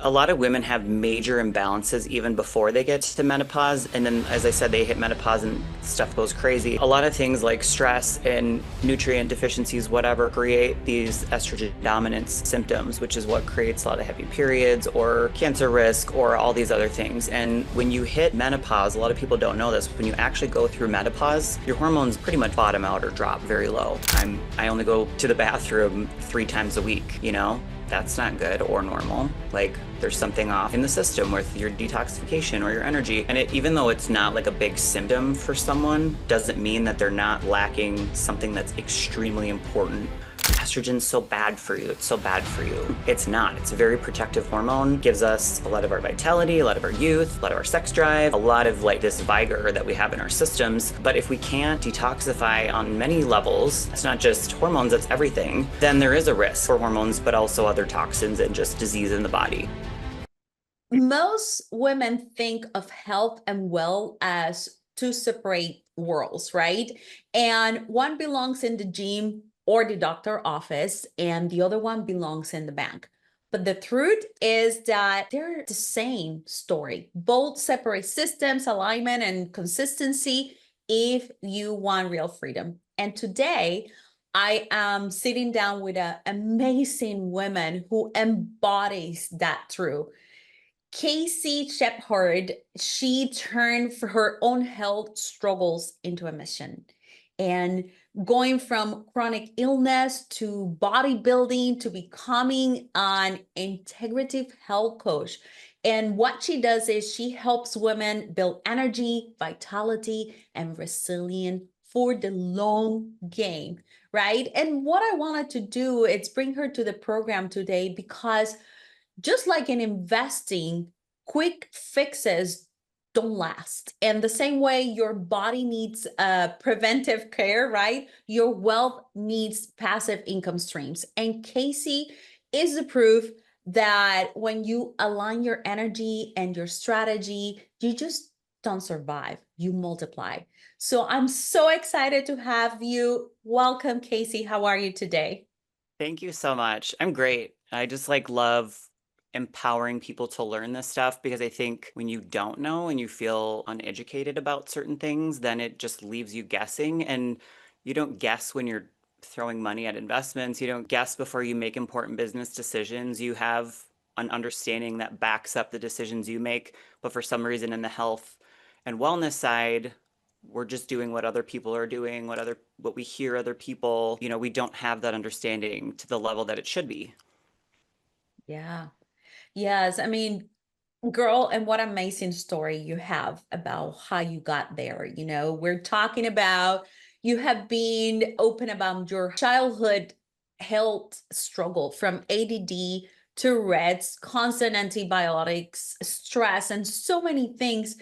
A lot of women have major imbalances even before they get to menopause. And then, as I said, they hit menopause and stuff goes crazy. A lot of things like stress and nutrient deficiencies, whatever, create these estrogen dominance symptoms, which is what creates a lot of heavy periods or cancer risk or all these other things. And when you hit menopause, a lot of people don't know this. When you actually go through menopause, your hormones pretty much bottom out or drop very low. I only go to the bathroom 3 times a week, you know? That's not good or normal. Like there's something off in the system with your detoxification or your energy. And even though it's not like a big symptom for someone, doesn't mean that they're not lacking something that's extremely important. Estrogen's so bad for you. It's so bad for you. It's not. It's a very protective hormone. Gives us a lot of our vitality, a lot of our youth, a lot of our sex drive, a lot of like this vigor that we have in our systems. But if we can't detoxify on many levels, it's not just hormones, that's everything, then there is a risk for hormones, but also other toxins and just disease in the body. Most women think of health and well as two separate worlds, right? And one belongs in the gym or the doctor office, and the other one belongs in the bank. But the truth is that they're the same story. Both separate systems, alignment, and consistency if you want real freedom. And today, I am sitting down with an amazing woman who embodies that truth. Casey Shepherd, she turned for her own health struggles into a mission. And going from chronic illness to bodybuilding to becoming an integrative health coach. And what she does is she helps women build energy, vitality, and resilience for the long game, right? And what I wanted to do is bring her to the program today because just like in investing, quick fixes don't last. And the same way your body needs preventive care, right? Your wealth needs passive income streams. And Casey is the proof that when you align your energy and your strategy, you just don't survive, you multiply. So I'm so excited to have you. Welcome, Casey. How are you today? Thank you so much. I'm great. I just like love empowering people to learn this stuff because I think when you don't know and you feel uneducated about certain things, then it just leaves you guessing. And you don't guess when you're throwing money at investments. You don't guess before you make important business decisions. You have an understanding that backs up the decisions you make. But for some reason, in the health and wellness side, we're just doing what other people are doing, what we hear other people, we don't have that understanding to the level that it should be. Yeah. Yes. I mean, girl, and what amazing story you have about how you got there. We're talking about you have been open about your childhood health struggle from ADD to Reds, constant antibiotics, stress, and so many things.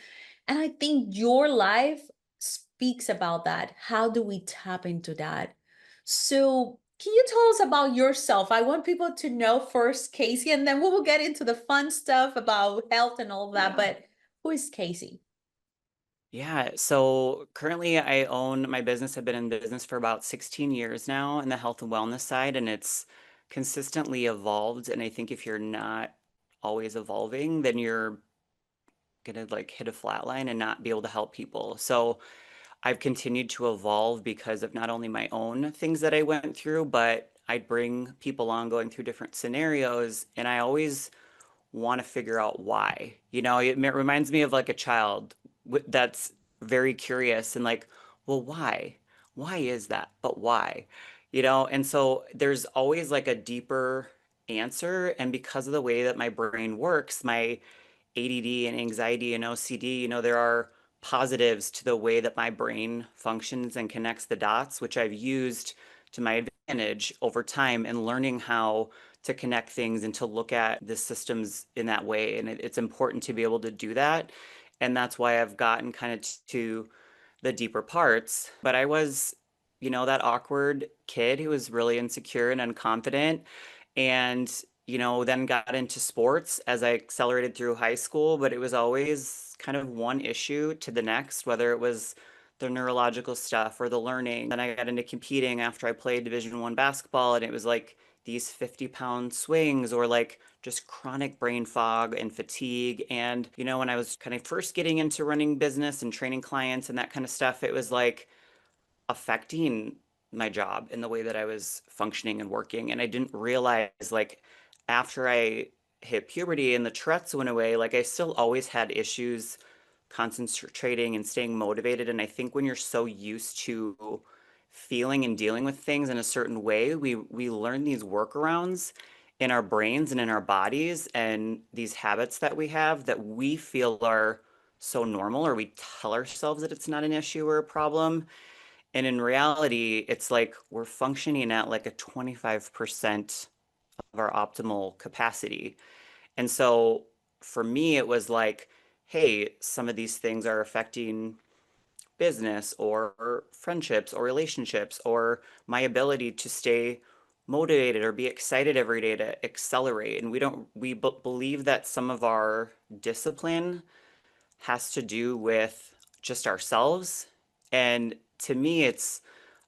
And I think your life speaks about that. How do we tap into that? So, can you tell us about yourself? I want people to know first, Casey, and then we will get into the fun stuff about health and all of that. But who is Casey? Yeah, so currently I own my business. I've been in business for about 16 years now in the health and wellness side, and it's consistently evolved. And I think if you're not always evolving, then you're gonna like hit a flat line and not be able to help people. So I've continued to evolve because of not only my own things that I went through, but I bring people on going through different scenarios, and I always want to figure out why. It reminds me of like a child that's very curious and like, well, why? Why is that? But why? And so there's always like a deeper answer. And because of the way that my brain works, my ADD and anxiety and OCD, there are positives to the way that my brain functions and connects the dots, which I've used to my advantage over time and learning how to connect things and to look at the systems in that way. And it's important to be able to do that. And that's why I've gotten kind of to the deeper parts. But I was, that awkward kid who was really insecure and unconfident. And, then got into sports as I accelerated through high school. But it was always kind of one issue to the next, whether it was the neurological stuff or the learning. Then I got into competing after I played Division I basketball, and it was like these 50-pound swings or like just chronic brain fog and fatigue. And, when I was kind of first getting into running business and training clients and that kind of stuff, it was like affecting my job in the way that I was functioning and working. And I didn't realize, like, after I hit puberty and the Tourette's went away, like, I still always had issues concentrating and staying motivated. And I think when you're so used to feeling and dealing with things in a certain way, we learn these workarounds in our brains and in our bodies and these habits that we have that we feel are so normal, or we tell ourselves that it's not an issue or a problem. And in reality, it's like we're functioning at like a 25% of our optimal capacity. And so for me, it was like, hey, some of these things are affecting business or friendships or relationships or my ability to stay motivated or be excited every day to accelerate. And we believe that some of our discipline has to do with just ourselves. And to me, it's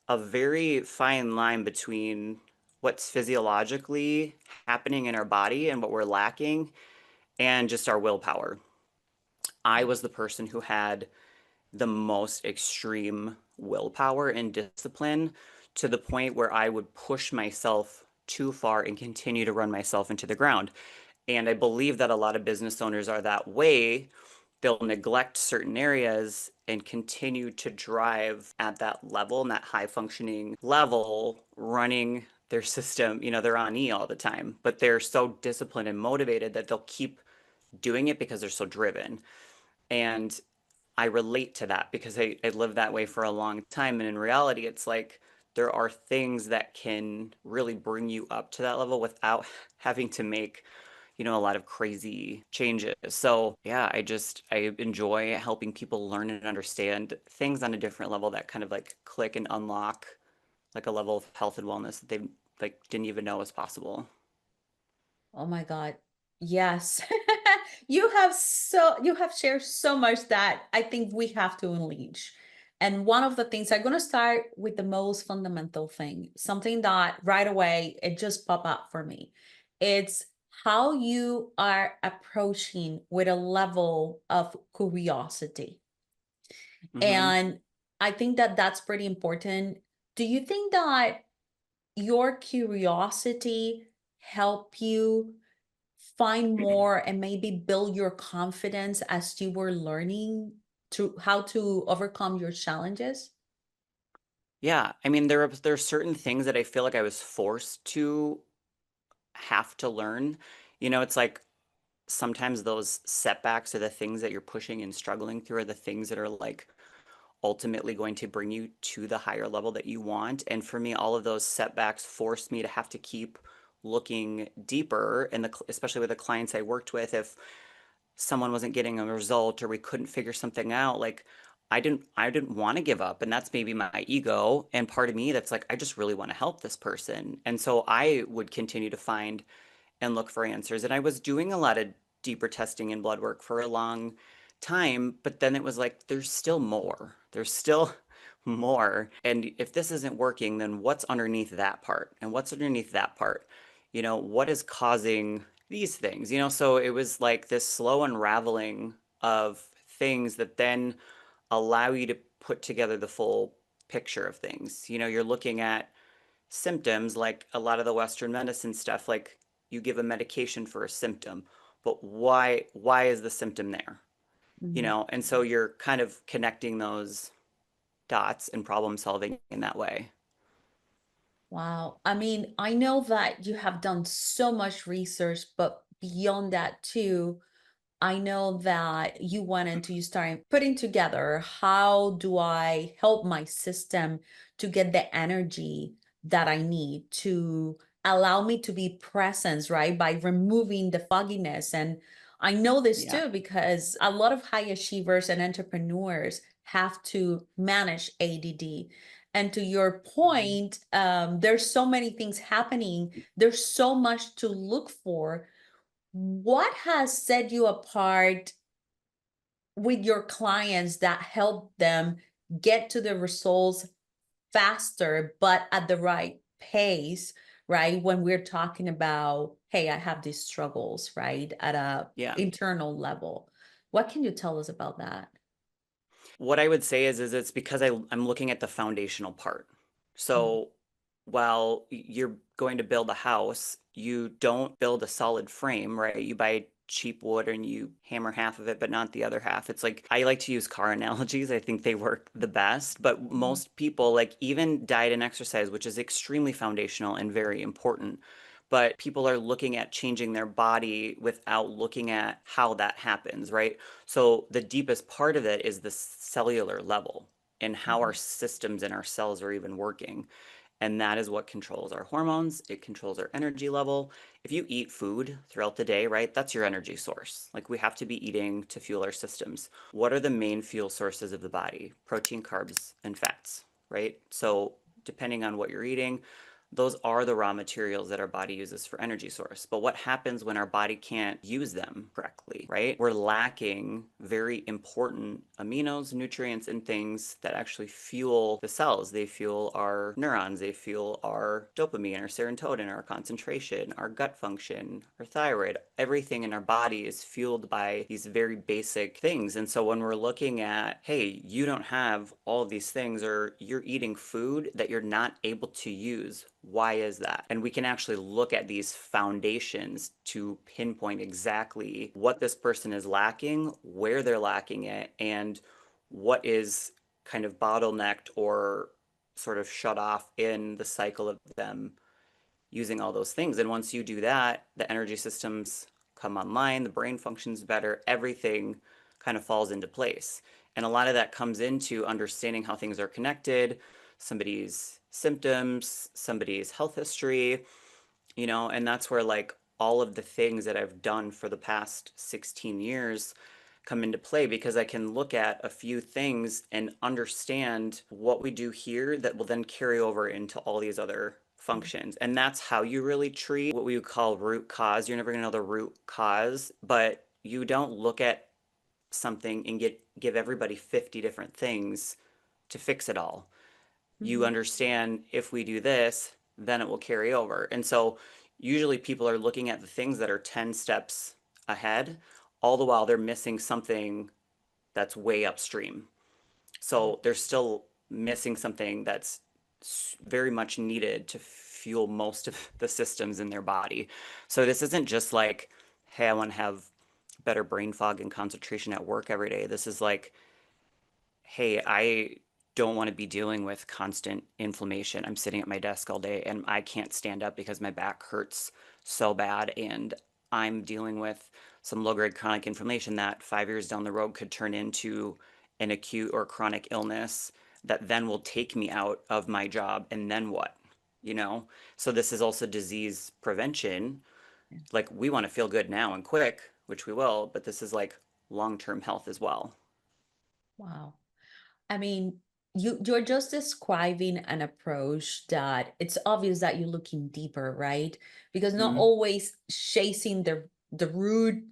a very fine line between what's physiologically happening in our body and what we're lacking and just our willpower. I was the person who had the most extreme willpower and discipline to the point where I would push myself too far and continue to run myself into the ground. And I believe that a lot of business owners are that way. They'll neglect certain areas and continue to drive at that level and that high functioning level, running their system. They're on E all the time, but they're so disciplined and motivated that they'll keep doing it because they're so driven. And I relate to that because I lived that way for a long time. And in reality, it's like there are things that can really bring you up to that level without having to make, a lot of crazy changes. So yeah, I enjoy helping people learn and understand things on a different level that kind of like click and unlock like a level of health and wellness that they like didn't even know was possible. Oh my God. Yes. You have shared so much that I think we have to unleash. And one of the things I'm going to start with the most fundamental thing, something that right away it just pop up for me. It's how you are approaching with a level of curiosity. Hmm. And I think that that's pretty important. Do you think that your curiosity help you find more and maybe build your confidence as you were learning to how to overcome your challenges? Yeah, I mean there are certain things that I feel like I was forced to have to learn. It's like sometimes those setbacks are the things that you're pushing and struggling through are the things that are like ultimately going to bring you to the higher level that you want. And for me, all of those setbacks forced me to have to keep looking deeper. And especially with the clients I worked with, if someone wasn't getting a result or we couldn't figure something out, like I didn't want to give up. And that's maybe my ego and part of me that's like, I just really want to help this person. And so I would continue to find and look for answers. And I was doing a lot of deeper testing and blood work for a long time, but then it was like, there's still more. There's still more. And if this isn't working, then what's underneath that part? And what's underneath that part? What is causing these things? So it was like this slow unraveling of things that then allow you to put together the full picture of things. You're looking at symptoms like a lot of the Western medicine stuff, like you give a medication for a symptom, but why is the symptom there? Mhm. And so you're kind of connecting those dots and problem solving in that way. Wow. I mean, I know that you have done so much research, but beyond that too, I know that you start putting together how do I help my system to get the energy that I need to allow me to be present, right? By removing the fogginess. And I know this Yeah. too because a lot of high achievers and entrepreneurs have to manage ADD. And to your point, there's so many things happening. There's so much to look for. What has set you apart with your clients that help them get to the results faster, but at the right pace, right? When we're talking about, hey, I have these struggles, right? At a Yeah. internal level. What can you tell us about that? What I would say is it's because I'm looking at the foundational part. Mhm. So while you're going to build a house, you don't build a solid frame, right? You buy cheap wood and you hammer half of it, but not the other half. It's like I like to use car analogies. I think they work the best, but Mhm. most people, like even diet and exercise, which is extremely foundational and very important, but people are looking at changing their body without looking at how that happens, right? So the deepest part of it is the cellular level and how our Mhm. systems and our cells are even working. And that is what controls our hormones. It controls our energy level. If you eat food throughout the day, right, that's your energy source. Like we have to be eating to fuel our systems. What are the main fuel sources of the body? Protein, carbs, and fats, right? So depending on what you're eating, those are the raw materials that our body uses for energy source. But what happens when our body can't use them correctly, right? We're lacking very important aminos, nutrients, and things that actually fuel the cells. They fuel our neurons, they fuel our dopamine, our serotonin, our concentration, our gut function, our thyroid. Everything in our body is fueled by these very basic things. And so when we're looking at, hey, you don't have all of these things, or you're eating food that you're not able to use, why is that? And we can actually look at these foundations to pinpoint exactly what this person is lacking, where they're lacking it, and what is kind of bottlenecked or sort of shut off in the cycle of them using all those things. And once you do that, the energy systems come online, the brain functions better, everything kind of falls into place. And a lot of that comes into understanding how things are connected, somebody's symptoms, somebody's health history, and that's where like all of the things that I've done for the past 16 years come into play because I can look at a few things and understand what we do here that will then carry over into all these other functions. And that's how you really treat what we would call root cause. You're never going to know the root cause, but you don't look at something and give everybody 50 different things to fix it all. You Mhm. understand if we do this, then it will carry over. And so usually people are looking at the things that are 10 steps ahead, all the while they're missing something that's way upstream. Mhm. So they're still missing something that's very much needed to fuel most of the systems in their body. So this isn't just like, hey, I want to have better brain fog and concentration at work every day. This is like, hey, I don't want to be dealing with constant inflammation. I'm sitting at my desk all day and I can't stand up because my back hurts so bad. And I'm dealing with some low grade chronic inflammation that 5 years down the road could turn into an acute or chronic illness that then will take me out of my job. And then what? You know? So this is also disease prevention. Yeah. Like we want to feel good now and quick, which we will, but this is like long term health as well. Wow. I mean, you're just describing an approach that it's obvious that you're looking deeper, right? Because not Mhm. always chasing the root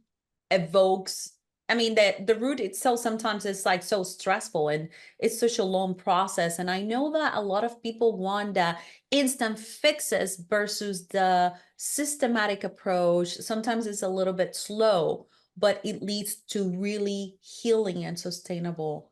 evokes. I mean, the root itself sometimes is like so stressful and it's such a long process. And I know that a lot of people want the instant fixes versus the systematic approach. Sometimes it's a little bit slow, but it leads to really healing and sustainable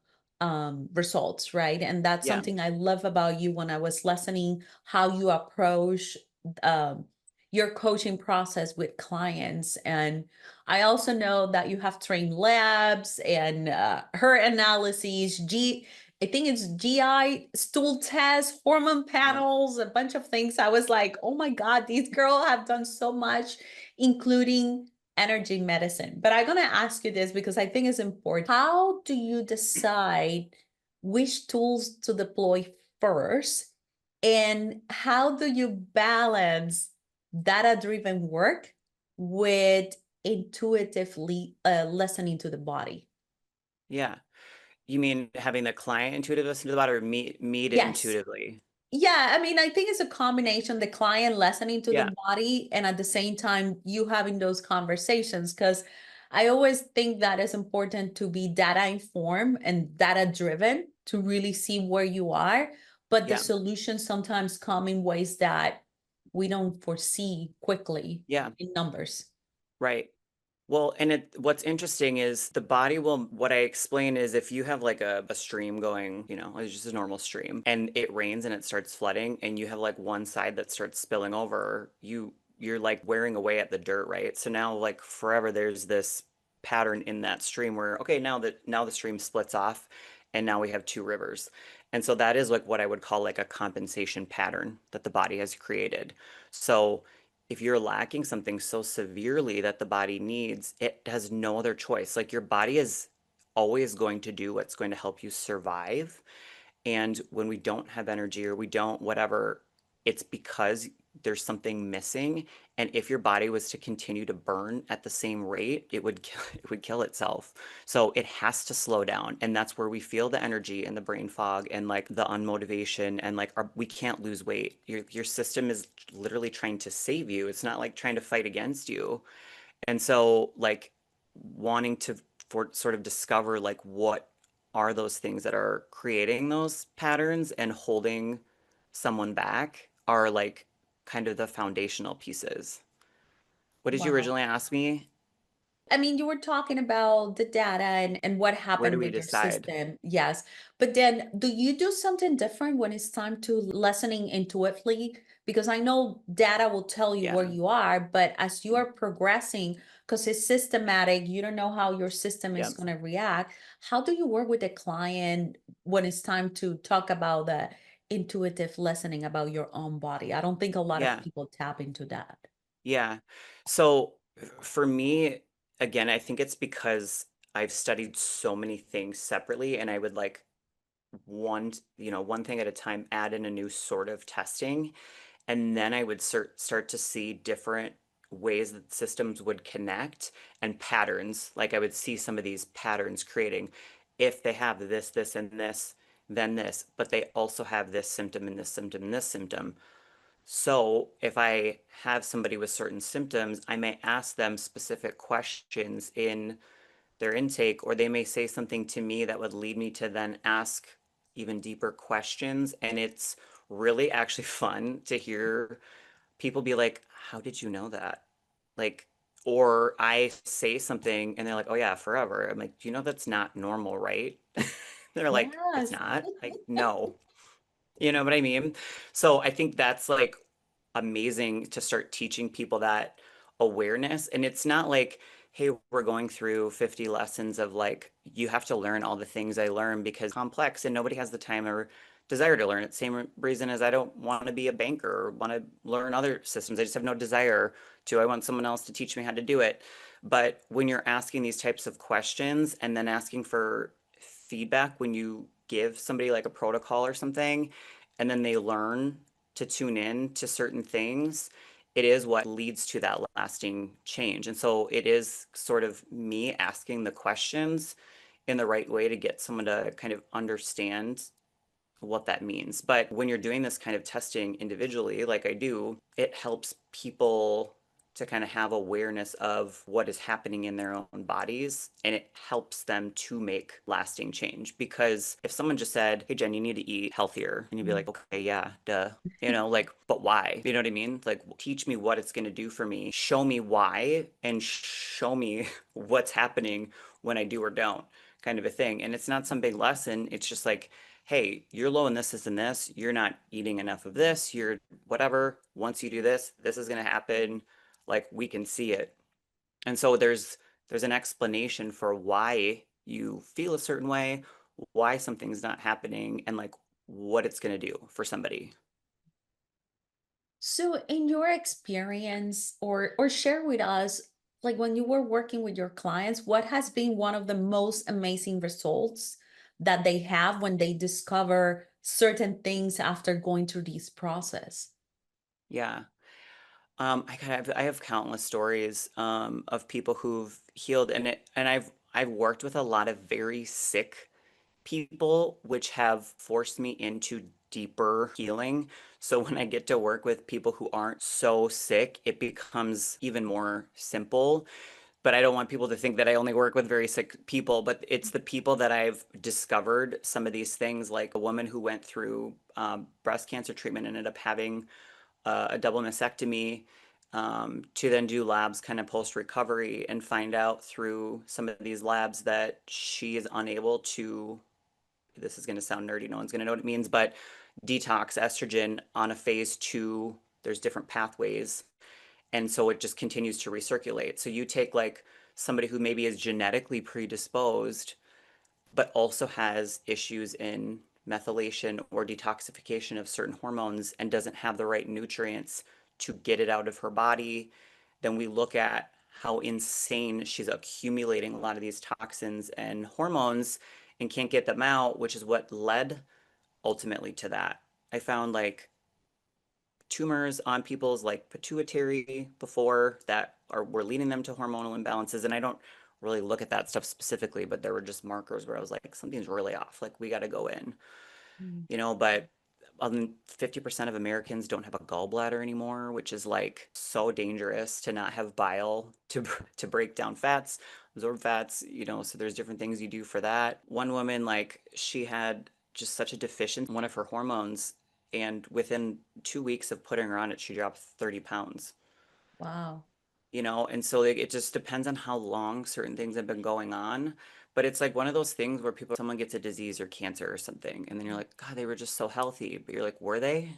results, right? And that's Yeah. something I love about you when I was listening how you approach um, your coaching process with clients. And I also know that you have trained labs and her analyses, I think it's GI stool tests, hormone Yeah. panels, a bunch of things. I was like, oh my God, these girls have done so much, including energy medicine. But I'm going to ask you this because I think it's important. How do you decide which tools to deploy first? And how do you balance data driven work with intuitively listening to the body? Yeah. You mean having the client intuitively listen to the bot or me to Yes. intuitively? Yeah, I mean, I think it's a combination, the client listening to the Yeah. body and at the same time you having those conversations. Because I always think that it's important to be data informed and data driven to really see where you are. But the Yeah. solutions sometimes come in ways that we don't foresee quickly Yeah, in numbers. right. Well, and what's interesting is the body will, what I explain is if you have like a stream going, it's just a normal stream and it rains and it starts flooding and you have like one side that starts spilling over, you're like wearing away at the dirt, right? So now like forever there's this pattern in that stream where, okay, now the stream splits off and now we have two rivers. And so that is like what I would call like a compensation pattern that the body has created. So if you're lacking something so severely that the body needs, it has no other choice. Like your body is always going to do what's going to help you survive. And when we don't have energy or we don't whatever, it's because there's something missing. And if your body was to continue to burn at the same rate, it would kill itself. So it has to slow down. And that's where we feel the energy and the brain fog and like the unmotivation and like we can't lose weight. Your system is literally trying to save you. It's not like trying to fight against you. And so, like, wanting to sort of discover like what are those things that are creating those patterns and holding someone back are like kind of the foundational pieces. What did you Wow. originally ask me? I mean, you were talking about the data and what Where do happened we with your decide? system. Yes. But then do you do something different when it's time to listening intuitively? Because I know data will tell you where Yeah. you are, but as you are progressing, because it's systematic, you don't know how your system is Yeah. going to react. How do you work with the client when it's time to talk about the intuitive listening about your own body? I don't think a lot of Yeah. people tap into that. Yeah. So for me, again, I think it's because I've studied so many things separately and I would like one thing at a time add in a new sort of testing. And then I would start to see different ways that systems would connect and patterns. Like I would see some of these patterns creating if they have this, and this, then this, but they also have this symptom and this symptom and this symptom. So if I have somebody with certain symptoms, I may ask them specific questions in their intake, or they may say something to me that would lead me to then ask even deeper questions. And it's really actually fun to hear people be like, how did you know that? Like, or I say something and they're like, oh yeah, forever. I'm like, do you know that's not normal, right? They're like, it's Yes. not. Like, no. You know what I mean? So I think that's like amazing to start teaching people that awareness. And it's not like, hey, we're going through 50 lessons of like, you have to learn all the things I learned because complex and nobody has the time or desire to learn it. Same reason as I don't want to be a banker or want to learn other systems. I just have no desire to. I want someone else to teach me how to do it. But when you're asking these types of questions and then asking for feedback when you give somebody like a protocol or something, and then they learn to tune in to certain things, it is what leads to that lasting change. And so it is sort of me asking the questions in the right way to get someone to kind of understand what that means. But when you're doing this kind of testing individually, like I do, it helps people to kind of have awareness of what is happening in their own bodies and it helps them to make lasting change. Because if someone just said, hey, Jen, you need to eat healthier, and you'd be like, okay, yeah, duh. Like, but why? You know what I mean? Like, teach me what it's going to do for me, show me why, and show me what's happening when I do or don't, kind of a thing. And it's not some big lesson. It's just like, hey, you're low in this and this. You're not eating enough of this. You're whatever. Once you do this, this is going to happen. Like we can see it. And so there's an explanation for why you feel a certain way, why something's not happening, and like what it's going to do for somebody. So in your experience or share with us like when you were working with your clients, what has been one of the most amazing results that they have when they discover certain things after going through this process? Yeah. I have countless stories of people who've healed, and I've worked with a lot of very sick people, which have forced me into deeper healing. So when I get to work with people who aren't so sick, it becomes even more simple. But I don't want people to think that I only work with very sick people, but it's the people that I've discovered some of these things, like a woman who went through breast cancer treatment, ended up having a double mastectomy, to then do labs kind of post recovery and find out through some of these labs that she is unable to, this is going to sound nerdy, no one's going to know what it means, but detox estrogen on a phase two. There's different pathways. And so it just continues to recirculate. So you take like somebody who maybe is genetically predisposed, but also has issues in methylation or detoxification of certain hormones and doesn't have the right nutrients to get it out of her body, then we look at how insane she's accumulating a lot of these toxins and hormones and can't get them out, which is what led ultimately to that. I found like tumors on people's like pituitary before that are were leading them to hormonal imbalances. And I don't really look at that stuff specifically, but there were just markers where I was like, something's really off. Like we got to go in, Mm. but 50% of Americans don't have a gallbladder anymore, which is like so dangerous to not have bile to break down fats, absorb fats, so there's different things you do for that. One woman, like she had just such a deficiency in one of her hormones, and within 2 weeks of putting her on it, she dropped 30 pounds. Wow. And so like, it just depends on how long certain things have been going on. But it's like one of those things where someone gets a disease or cancer or something, and then you're like, God, they were just so healthy. But you're like, were they?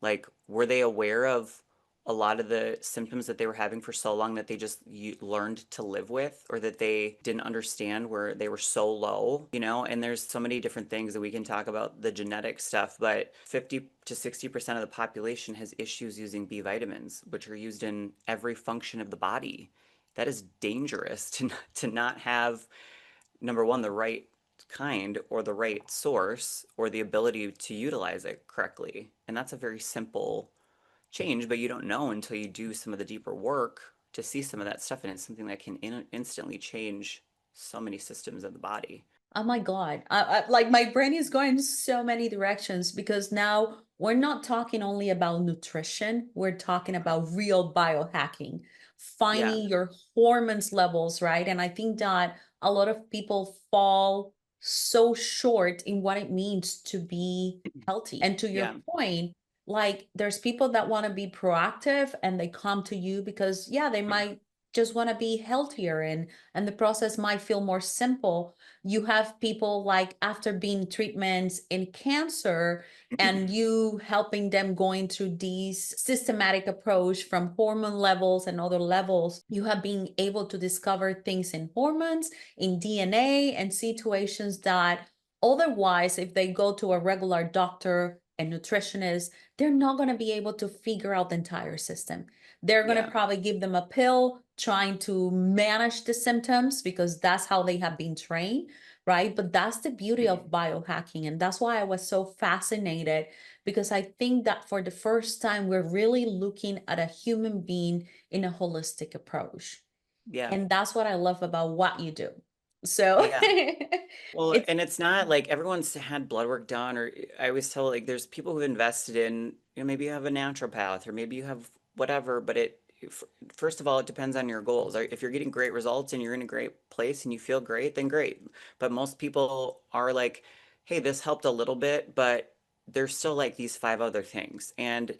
Like, were they aware of a lot of the symptoms that they were having for so long that they just learned to live with, or that they didn't understand where they were so low? And there's so many different things that we can talk about the genetic stuff, but 50 to 60% of the population has issues using B vitamins, which are used in every function of the body. That is dangerous to not have, number one, the right kind or the right source or the ability to utilize it correctly. And that's a very simple change, but you don't know until you do some of the deeper work to see some of that stuff. And it's something that can instantly change so many systems of the body. Oh my God. Like my brain is going so many directions because now we're not talking only about nutrition, we're talking about real biohacking, Yeah. finding your hormones levels, right? And I think that a lot of people fall so short in what it means to be healthy. And to your Yeah. point, like there's people that want to be proactive and they come to you because yeah, they might just want to be healthier and the process might feel more simple. You have people like after being treatments in cancer and you helping them going through these systematic approach from hormone levels and other levels, you have been able to discover things in hormones, in DNA, and situations that otherwise if they go to a regular doctor and nutritionist, they're not going to be able to figure out the entire system. They're going to Yeah. probably give them a pill trying to manage the symptoms because that's how they have been trained, right? But that's the beauty of biohacking. And that's why I was so fascinated because I think that for the first time, we're really looking at a human being in a holistic approach. Yeah. And that's what I love about what you do. So Yeah. Well, it's and it's not like everyone's had blood work done, or I always tell like there's people who've invested in, maybe you have a naturopath or maybe you have whatever, but first of all, it depends on your goals. If you're getting great results and you're in a great place and you feel great, then great. But most people are like, hey, this helped a little bit, but there's still like these five other things. And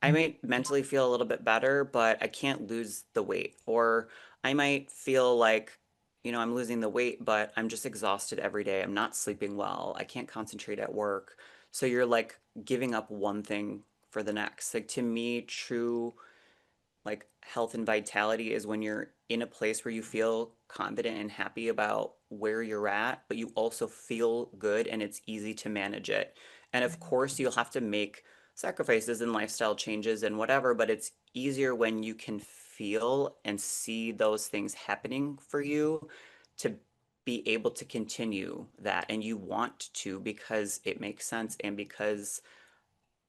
I might mentally feel a little bit better, but I can't lose the weight. Or I might feel like I'm losing the weight, but I'm just exhausted every day. I'm not sleeping well. I can't concentrate at work. So you're like giving up one thing for the next. Like to me, true like health and vitality is when you're in a place where you feel confident and happy about where you're at, but you also feel good and it's easy to manage it. And of course, you'll have to make sacrifices and lifestyle changes and whatever, but it's easier when you can feel and see those things happening for you to be able to continue that. And you want to because it makes sense and because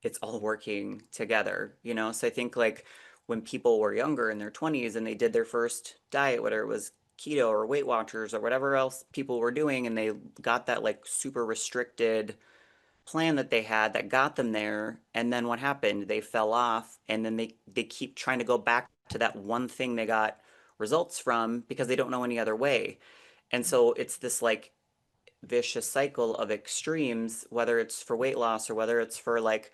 it's all working together. So I think like when people were younger in their 20s and they did their first diet, whether it was keto or Weight Watchers or whatever else people were doing, and they got that like super restricted plan that they had that got them there, and then what happened? They fell off, and then they keep trying to go back to that one thing they got results from because they don't know any other way. And so it's this like vicious cycle of extremes, whether it's for weight loss or whether it's for like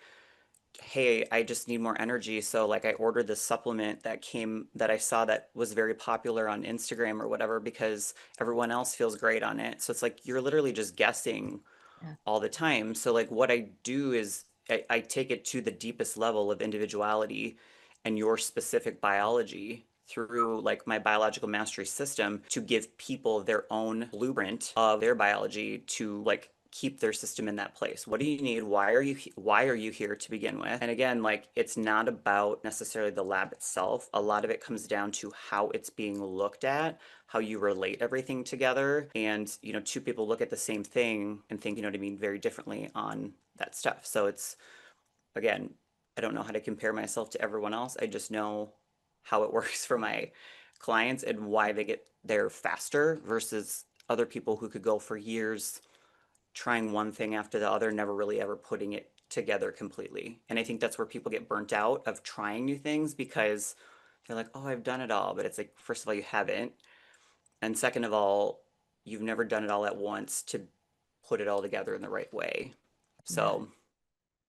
hey, I just need more energy. So like I ordered this supplement that I saw that was very popular on Instagram or whatever because everyone else feels great on it. So it's like you're literally just guessing Yeah. all the time. So like what I do is I take it to the deepest level of individuality and your specific biology through like my biological mastery system to give people their own blueprint of their biology to like keep their system in that place. What do you need? Why are you here to begin with? And again, like it's not about necessarily the lab itself. A lot of it comes down to how it's being looked at, how you relate everything together. And, two people look at the same thing and think, what I mean, very differently on that stuff. So it's, again, I don't know how to compare myself to everyone else. I just know how it works for my clients and why they get there faster versus other people who could go for years trying one thing after the other, never really ever putting it together completely. And I think that's where people get burnt out of trying new things because they're like, oh, I've done it all. But it's like, first of all, you haven't. And second of all, you've never done it all at once to put it all together in the right way. Yeah. So,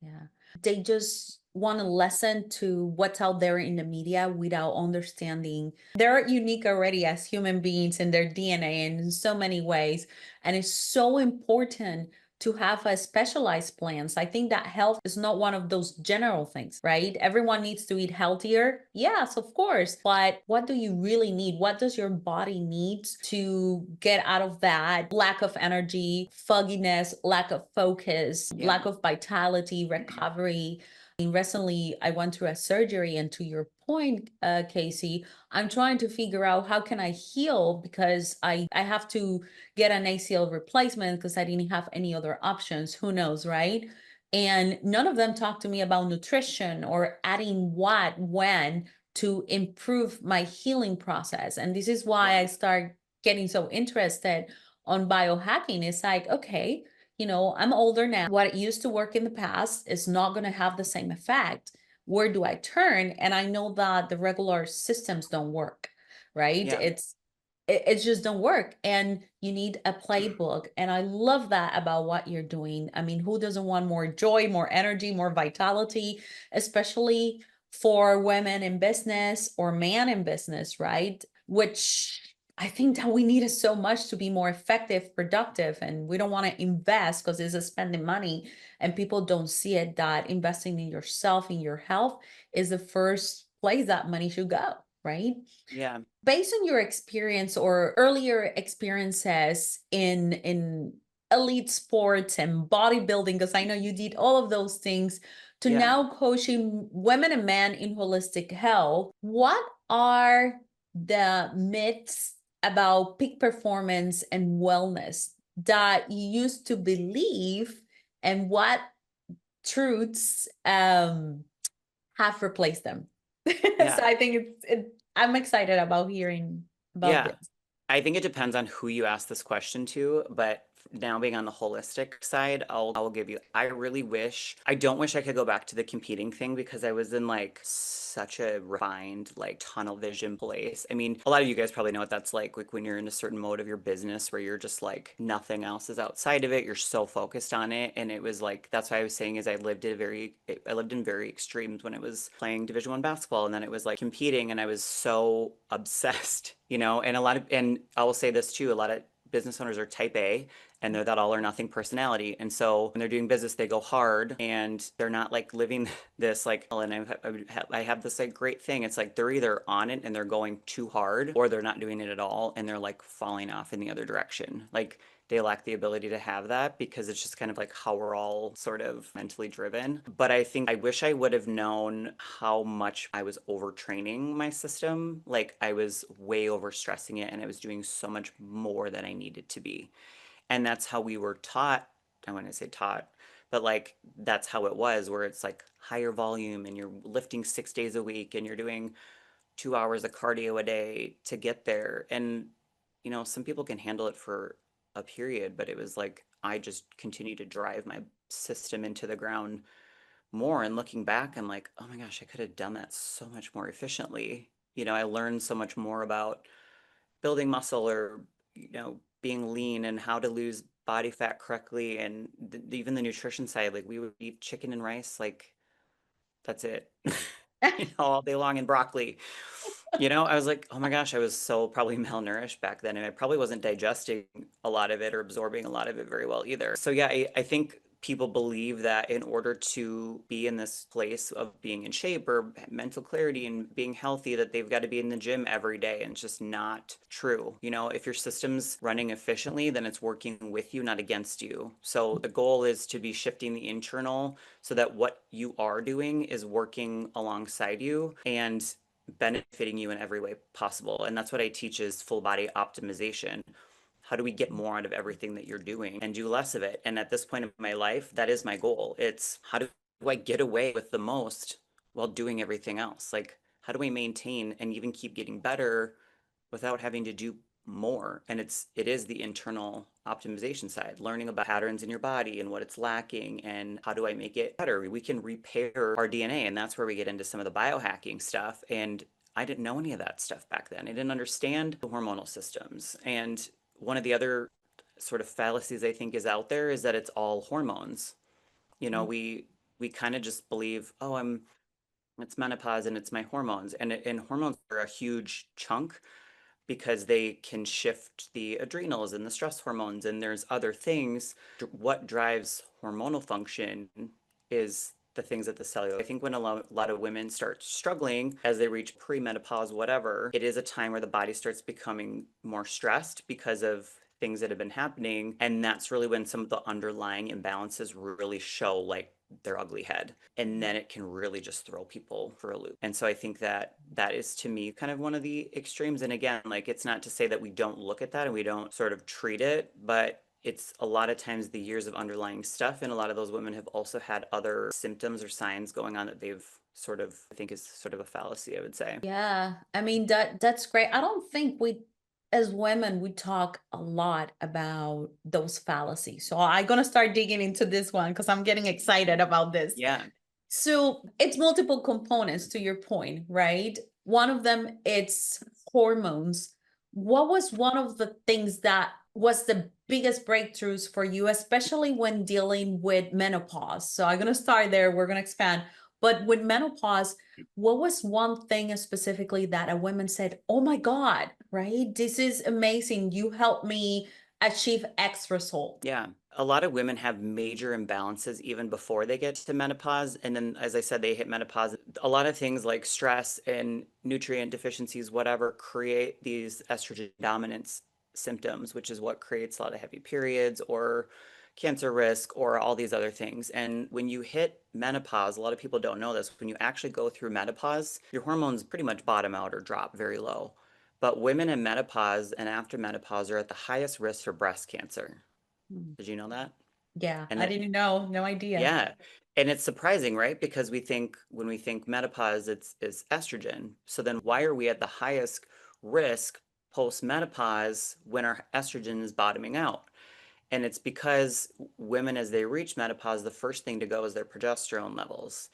Yeah. They just want to listen to what's out there in the media without understanding they're unique already as human beings in their DNA in so many ways. And it's so important to have a specialized plans. I think that health is not one of those general things, right? Everyone needs to eat healthier. Yes, of course. But what do you really need? What does your body need to get out of that lack of energy, fogginess, lack of focus, yeah, lack of vitality, recovery? Recently, I went through a surgery, and to your point, Casey, I'm trying to figure out how can I heal because I have to get an ACL replacement because I didn't have any other options. Who knows, right? And none of them talked to me about nutrition or adding what, when to improve my healing process. And this is why yeah, I start getting so interested on biohacking. It's like, okay, I'm older now. What used to work in the past is not going to have the same effect. Where do I turn? And I know that the regular systems don't work, right? yeah, It just don't work, and you need a playbook. And I love that about what you're doing. I mean, who doesn't want more joy, more energy, more vitality, especially for women in business or man in business, right? Which I think that we need it so much to be more effective, productive, and we don't want to invest because it's a spending money, and people don't see it that investing in yourself, in your health, is the first place that money should go, right? yeah, Based on your experience or earlier experiences in elite sports and bodybuilding, because I know you did all of those things, to yeah, now coaching women and men in holistic health, what are the myths about peak performance and wellness that you used to believe, and what truths have replaced them? So yeah. I think I'm excited about hearing about Yeah. this. I think it depends on who you ask this question to, but now being on the holistic side, I'll give you. I don't wish I could go back to the competing thing because I was in like such a refined, like tunnel vision place. I mean, a lot of you guys probably know what that's like when you're in a certain mode of your business where you're just like nothing else is outside of it. You're so focused on it. And it was like, that's what I was saying is I lived in very extremes when it was playing Division 1 basketball. And then it was like competing and I was so obsessed, and I will say this too, a lot of business owners are type A and they're that all or nothing personality. And so when they're doing business, they go hard and they're not like living this like, and I have this like great thing. It's like they're either on it and they're going too hard or they're not doing it at all and they're like falling off in the other direction. Like they lack the ability to have that because it's just kind of like how we're all sort of mentally driven. But I think I wish I would have known how much I was overtraining my system. Like I was way overstressing it and I was doing so much more than I needed to be. And that's how we were taught. I want to say taught, but like that's how it was, where it's like higher volume and you're lifting 6 days a week and you're doing 2 hours of cardio a day to get there. And, some people can handle it for a period, but it was like I just continued to drive my system into the ground more. And looking back, I'm like, oh my gosh, I could have done that so much more efficiently. I learned so much more about building muscle or being lean and how to lose body fat correctly and even the nutrition side, like we would eat chicken and rice like That's it. All day long in broccoli. I was like, oh my gosh, I was so probably malnourished back then, and I probably wasn't digesting a lot of it or absorbing a lot of it very well either. So yeah, I think people believe that in order to be in this place of being in shape or mental clarity and being healthy, that they've got to be in the gym every day, and it's just not true. If your system's running efficiently, then it's working with you, not against you. So the goal is to be shifting the internal so that what you are doing is working alongside you and benefiting you in every way possible. And that's what I teach is full body optimization. How do we get more out of everything that you're doing and do less of it? And at this point in my life, that is my goal. It's how do I get away with the most while doing everything else? Like, how do I maintain and even keep getting better without having to do more? And it is the internal optimization side, learning about patterns in your body and what it's lacking and how do I make it better. We can repair our DNA, and that's where we get into some of the biohacking stuff. And I didn't know any of that stuff back then. I didn't understand the hormonal systems. And one of the other sort of fallacies I think is out there is that it's all hormones. We kind of just believe, oh, I'm it's menopause and it's my hormones. And hormones are a huge chunk because they can shift the adrenals and the stress hormones, and there's other things. What drives hormonal function is the things at the cellular. I think when a lot of women start struggling as they reach premenopause, whatever, it is a time where the body starts becoming more stressed because of things that have been happening. And that's really when some of the underlying imbalances really show like their ugly head. And then it can really just throw people for a loop. And so I think that that is to me kind of one of the extremes. And again, like it's not to say that we don't look at that and we don't sort of treat it, but it's a lot of times the years of underlying stuff. And a lot of those women have also had other symptoms or signs going on that they've sort of, I think is sort of a fallacy, I would say. Yeah, I mean that's great. I don't think we as women we talk a lot about those fallacies. So I'm gonna start digging into this one because I'm getting excited about this. Yeah. So it's multiple components to your point, right? One of them it's hormones. What was one of the things that was the biggest breakthroughs for you, especially when dealing with menopause? So I'm gonna start there, we're gonna expand. But with menopause, what was one thing specifically that a woman said, "Oh my God, right? This is amazing. You helped me achieve X result." Yeah. A lot of women have major imbalances even before they get to menopause. And then, as I said, they hit menopause. A lot of things like stress and nutrient deficiencies, whatever, create these estrogen dominance symptoms, which is what creates a lot of heavy periods or cancer risk or all these other things. And when you hit menopause, a lot of people don't know this. When you actually go through menopause, your hormones pretty much bottom out or drop very low. But women in menopause and after menopause are at the highest risk for breast cancer. Hmm. Did you know that? Yeah, And I it, didn't know, no idea. yeah, and it's surprising, right? Because we think when we think menopause, it's estrogen. So then why are we at the highest risk post menopause when our estrogen is bottoming out? And it's because women, as they reach menopause, the first thing to go is their progesterone levels.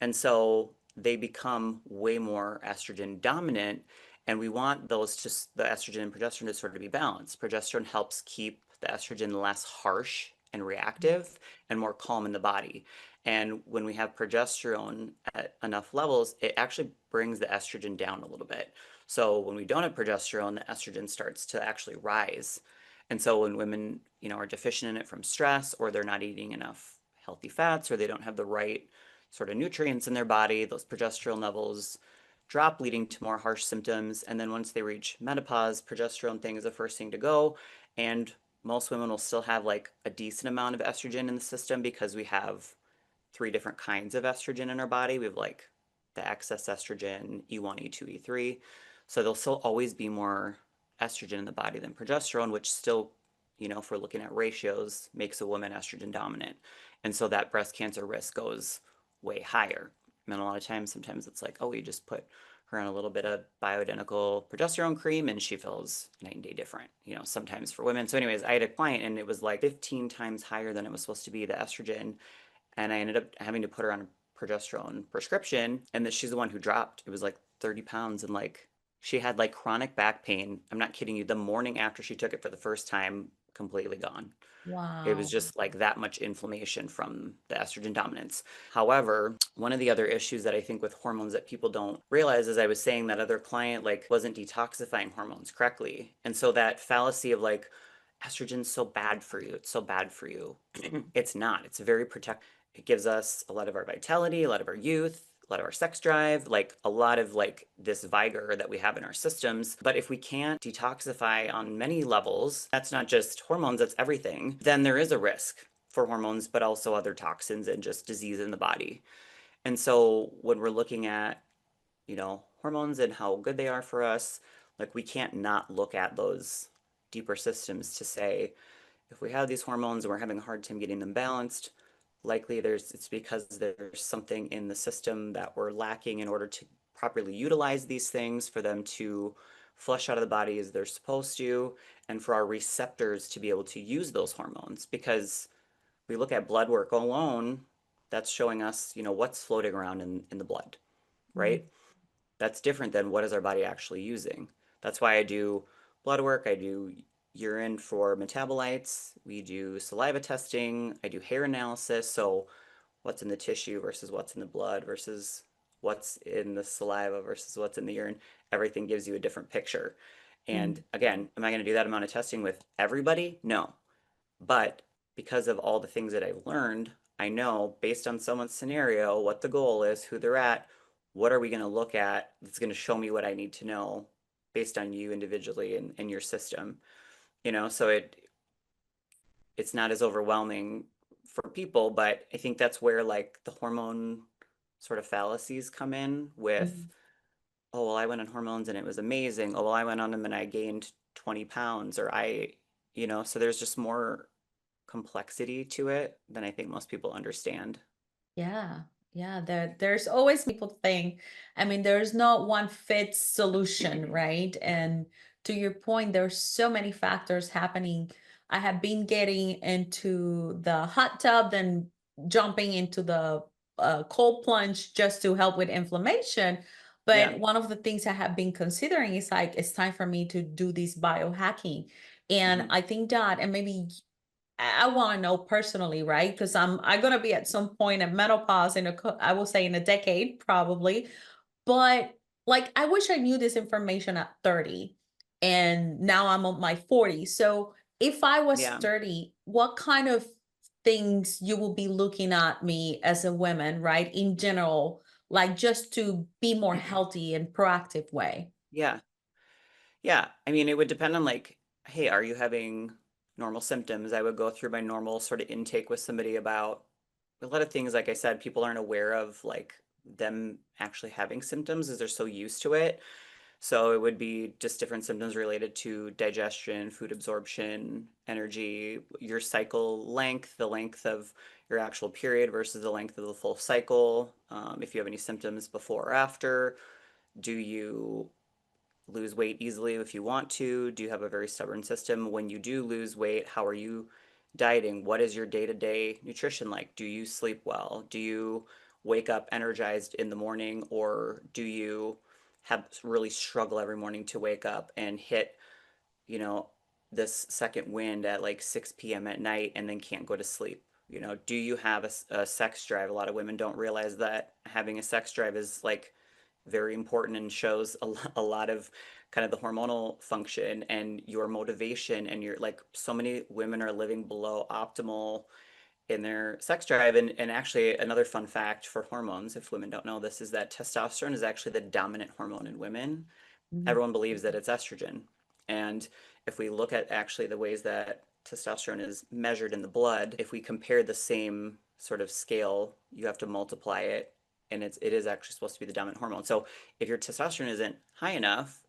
And so they become way more estrogen dominant. And we want those just the estrogen and progesterone to sort of be balanced. Progesterone helps keep the estrogen less harsh and reactive and more calm in the body. And when we have progesterone at enough levels, it actually brings the estrogen down a little bit. So when we don't have progesterone, the estrogen starts to actually rise. And so when women, are deficient in it from stress or they're not eating enough healthy fats or they don't have the right sort of nutrients in their body, those progesterone levels drop, leading to more harsh symptoms. And then once they reach menopause, progesterone thing is the first thing to go. And most women will still have like a decent amount of estrogen in the system because we have three different kinds of estrogen in our body. We have like the excess estrogen, E1, E2, E3. So there'll still always be more estrogen in the body than progesterone, which still, if we're looking at ratios, makes a woman estrogen dominant. And so that breast cancer risk goes way higher. And a lot of times, sometimes it's like, oh, we just put her on a little bit of bioidentical progesterone cream and she feels night and day different, sometimes for women. So, anyways, I had a client and it was like 15 times higher than it was supposed to be, the estrogen. And I ended up having to put her on a progesterone prescription, and that she's the one who dropped. It was like 30 pounds, and like she had like chronic back pain. I'm not kidding you. The morning after she took it for the first time, completely gone. It was Wow. just like that much inflammation from the estrogen dominance. However, one of the other issues that I think with hormones that people don't realize is I was saying that other client like wasn't detoxifying hormones correctly. And so that fallacy of like estrogen's so bad for you, it's so bad for you. It's not. It's very protective. It gives us a lot of our vitality, a lot of our youth, a lot of our sex drive, like a lot of like this vigor that we have in our systems. But if we can't detoxify on many levels, that's not just hormones, that's everything, then there is a risk for hormones, but also other toxins and just disease in the body. And so when we're looking at, hormones and how good they are for us, like we can't not look at those deeper systems to say, if we have these hormones and we're having a hard time getting them balanced, likely it's because there's something in the system that we're lacking in order to properly utilize these things for them to flush out of the body as they're supposed to, and for our receptors to be able to use those hormones. Because we look at blood work alone, that's showing us, what's floating around in the blood, Mm, right? That's different than what is our body actually using. That's why I do blood work, I do urine for metabolites, we do saliva testing, I do hair analysis, so what's in the tissue versus what's in the blood versus what's in the saliva versus what's in the urine. Everything gives you a different picture. And mm, again, am I going to do that amount of testing with everybody? No. But because of all the things that I've learned, I know based on someone's scenario what the goal is, who they're at, what are we going to look at that's going to show me what I need to know based on you individually and your system. So it's not as overwhelming for people, but I think that's where like the hormone sort of fallacies come in with, mm. oh, well, I went on hormones and it was amazing. Oh, well, I went on them and I gained 20 pounds, or so there's just more complexity to it than I think most people understand. Yeah, yeah. There's always people think, I mean, there's not one fit solution, right? And to your point, there's so many factors happening. I have been getting into the hot tub, then jumping into the cold plunge just to help with inflammation. Yeah. But one of the things I have been considering is like it's time for me to do this biohacking. And Hmm. I think that, and maybe I want to know personally, right? Because I'm gonna be at some point in menopause in I will say in a decade probably. But like I wish I knew this information at 30, and now I'm on my 40s. So if I was Yeah. 30, what kind of things you will be looking at me as a woman, right? In general, like just to be more healthy and proactive way. Yeah. Yeah. I mean, it would depend on like, hey, are you having normal symptoms? I would go through my normal sort of intake with somebody about a lot of things, like I said, people aren't aware of like them actually having symptoms as they're so used to it. So it would be just different symptoms related to digestion, food absorption, energy, your cycle length, the length of your actual period versus the length of the full cycle. If you have any symptoms before or after, do you lose weight easily if you want to? Do you have a very stubborn system? When you do lose weight, how are you dieting? What is your day-to-day nutrition like? Do you sleep well? Do you wake up energized in the morning, or do you have really struggle every morning to wake up and hit, you know, this second wind at like 6 p.m. at night and then can't go to sleep? Do you have a sex drive? A lot of women don't realize that having a sex drive is like very important and shows a lot of kind of the hormonal function and your motivation, and your like so many women are living below optimal in their sex drive. And actually another fun fact for hormones, if women don't know this, is that testosterone is actually the dominant hormone in women. Mhm. Everyone believes that it's estrogen. And if we look at actually the ways that testosterone is measured in the blood, if we compare the same sort of scale, you have to multiply it, and it is actually supposed to be the dominant hormone. So if your testosterone isn't high enough,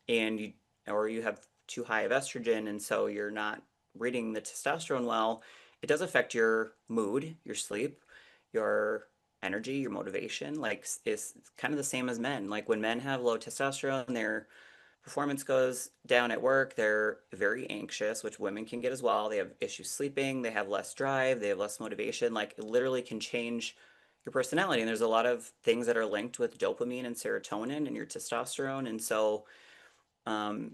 or you have too high of estrogen, and so you're not reading the testosterone well, it does affect your mood, your sleep, your energy, your motivation. Like it's kind of the same as men. Like when men have low testosterone, their performance goes down at work. They're very anxious, which women can get as well. They have issues sleeping, they have less drive, they have less motivation. Like it literally can change your personality. And there's a lot of things that are linked with dopamine and serotonin and your testosterone. And so um,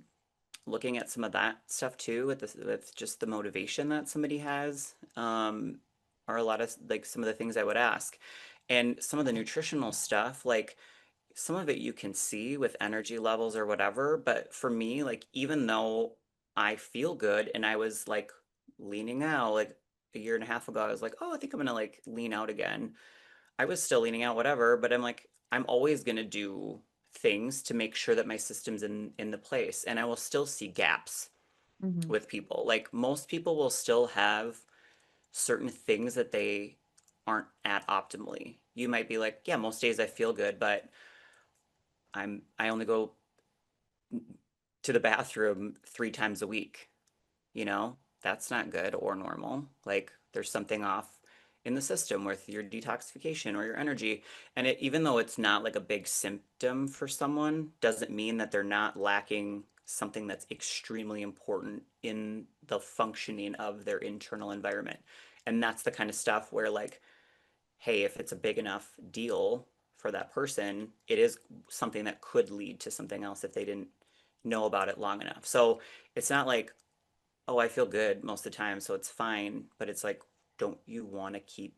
looking at some of that stuff too with just the motivation that somebody has, are a lot of like some of the things I would ask. And some of the nutritional stuff, like some of it you can see with energy levels or whatever, but for me, like even though I feel good and I was like leaning out like a year and a half ago, I was like, oh, I think I'm gonna like lean out again. I was still leaning out, whatever, but I'm like, I'm always gonna do things to make sure that my system's in the place, and I will still see gaps Mhm. with people. Like most people will still have certain things that they aren't at optimally. You might be like, yeah, most days I feel good, but I only go to the bathroom 3 times a week. That's not good or normal. Like there's something off in the system with your detoxification or your energy. And even though it's not like a big symptom for someone, doesn't mean that they're not lacking something that's extremely important in the functioning of their internal environment. And that's the kind of stuff where like, hey, if it's a big enough deal for that person, it is something that could lead to something else if they didn't know about it long enough. So it's not like, oh, I feel good most of the time, so it's fine. But it's like, don't you want to keep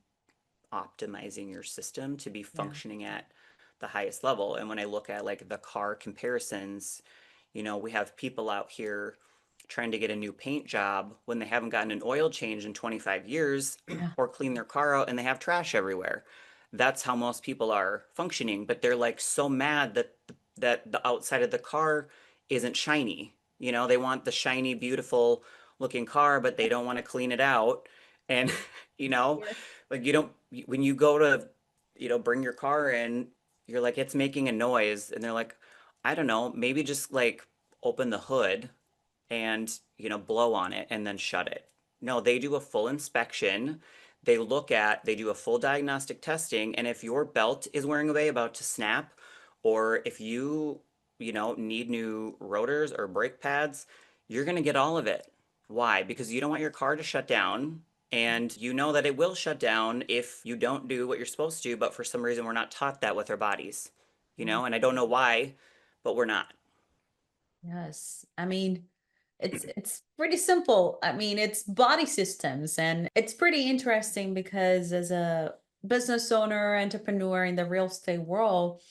optimizing your system to be Yeah. functioning at the highest level? And when I look at like the car comparisons, we have people out here trying to get a new paint job when they haven't gotten an oil change in 25 years Yeah. or clean their car out and they have trash everywhere. That's how most people are functioning, but they're like so mad that the outside of the car isn't shiny. They want the shiny, beautiful looking car, but they don't want to clean it out. And, you know, Yes. like you don't, when you go to, bring your car in, you're like, it's making a noise. And they're like, I don't know, maybe just like open the hood and blow on it and then shut it. No, they do a full inspection. They do a full diagnostic testing, and if your belt is wearing away, about to snap, or if need new rotors or brake pads, you're going to get all of it. Why? Because you don't want your car to shut down, and you know that it will shut down if you don't do what you're supposed to, but for some reason we're not taught that with our bodies. And I don't know why, but we're not. Yes. I mean, it's pretty simple. I mean, it's body systems, and it's pretty interesting because as a business owner, entrepreneur in the real estate world,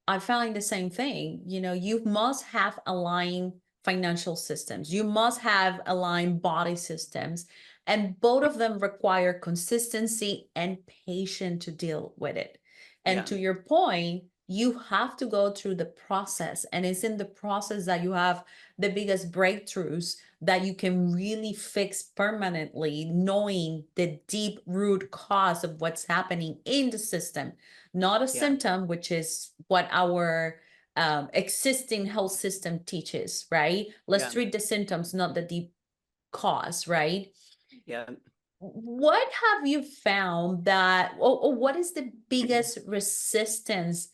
I found the same thing. You must have aligned financial systems. You must have aligned body systems. And both of them require consistency and patience to deal with it. And Yeah, to your point, you have to go through the process. And it's in the process that you have the biggest breakthroughs that you can really fix permanently, knowing the deep root cause of what's happening in the system, not a yeah, symptom, which is what our existing health system teaches, right? Let's yeah, treat the symptoms, not the deep cause, right? yeah. What have you found that, or what is the biggest resistance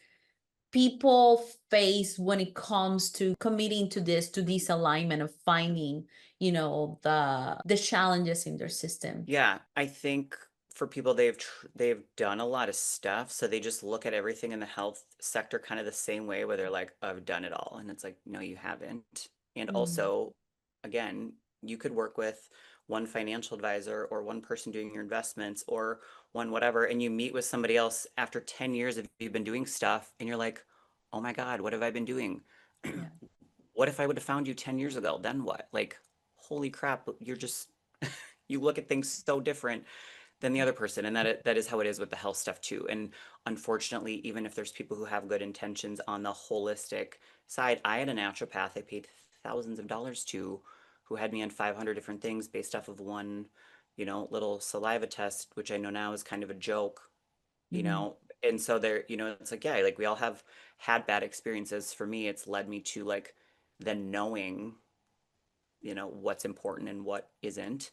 people face when it comes to committing to this alignment of finding, the challenges in their system? Yeah, I think for people they've done a lot of stuff, so they just look at everything in the health sector kind of the same way, where they're like, I've done it all, and it's like, no, you haven't. And Mm, also, again, you could work with one financial advisor or one person doing your investments or one whatever, and you meet with somebody else after 10 years of you've been doing stuff, and you're like, oh my God, what have I been doing? yeah. What if I would have found you 10 years ago? Then what? Like, holy crap, you're just you look at things so different than the other person, and that is how it is with the health stuff too. And unfortunately, even if there's people who have good intentions on the holistic side, I had a naturopath I paid thousands of dollars to, who had me on 500 different things based off of one little saliva test, which I know now is kind of a joke. you Mhm. know and so there, it's like, yeah, like we all have had bad experiences. For me, it's led me to like then knowing what's important and what isn't.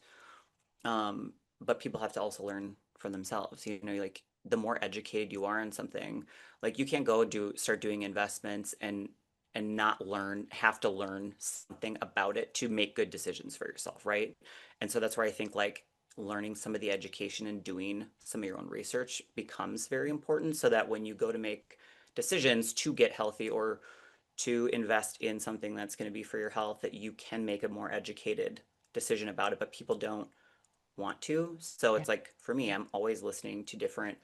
But people have to also learn for themselves. Like the more educated you are in something, like you can't go do start doing investments and not have to learn something about it to make good decisions for yourself, right? And so that's where I think like learning some of the education and doing some of your own research becomes very important, so that when you go to make decisions to get healthy or to invest in something that's going to be for your health, that you can make a more educated decision about it, but people don't want to. So Yeah. it's like for me, I'm always listening to different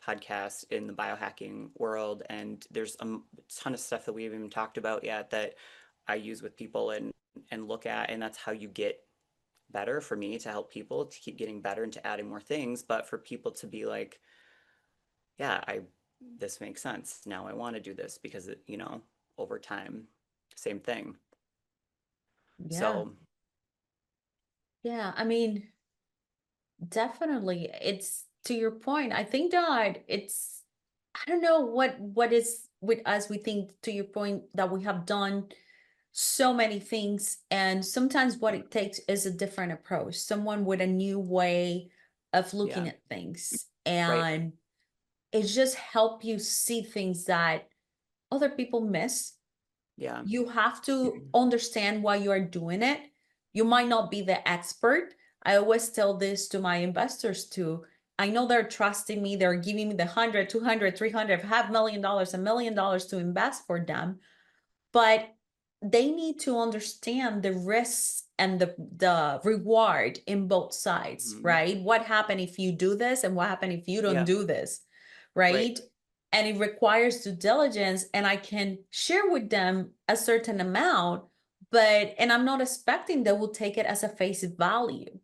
podcasts in the biohacking world, and there's a ton of stuff that we haven't even talked about yet that I use with people and look at, and that's how you get better. For me to help people to keep getting better and to adding more things, but for people to be like, yeah, I this makes sense. Now I want to do this because over time, same thing. Yeah. So, Yeah. I mean, definitely. It's to your point. I think that I don't know what is with us. We think to your point that we have done so many things, and sometimes what it takes is a different approach, someone with a new way of yeah, looking at things, right. and it just help you see things that other people miss. Yeah. You have to understand why you are doing it. You might not be the expert. I always tell this to my investors too. I know they're trusting me. They're giving me the 100, 200, 300, $500,000, $1 million to invest for them. But they need to understand the risks and the reward in both sides, Mhm. right? What happened if you do this and what happened if you don't Yeah, do this, right. right? And it requires due diligence, and I can share with them a certain amount, but and I'm not expecting they will take it as a face value.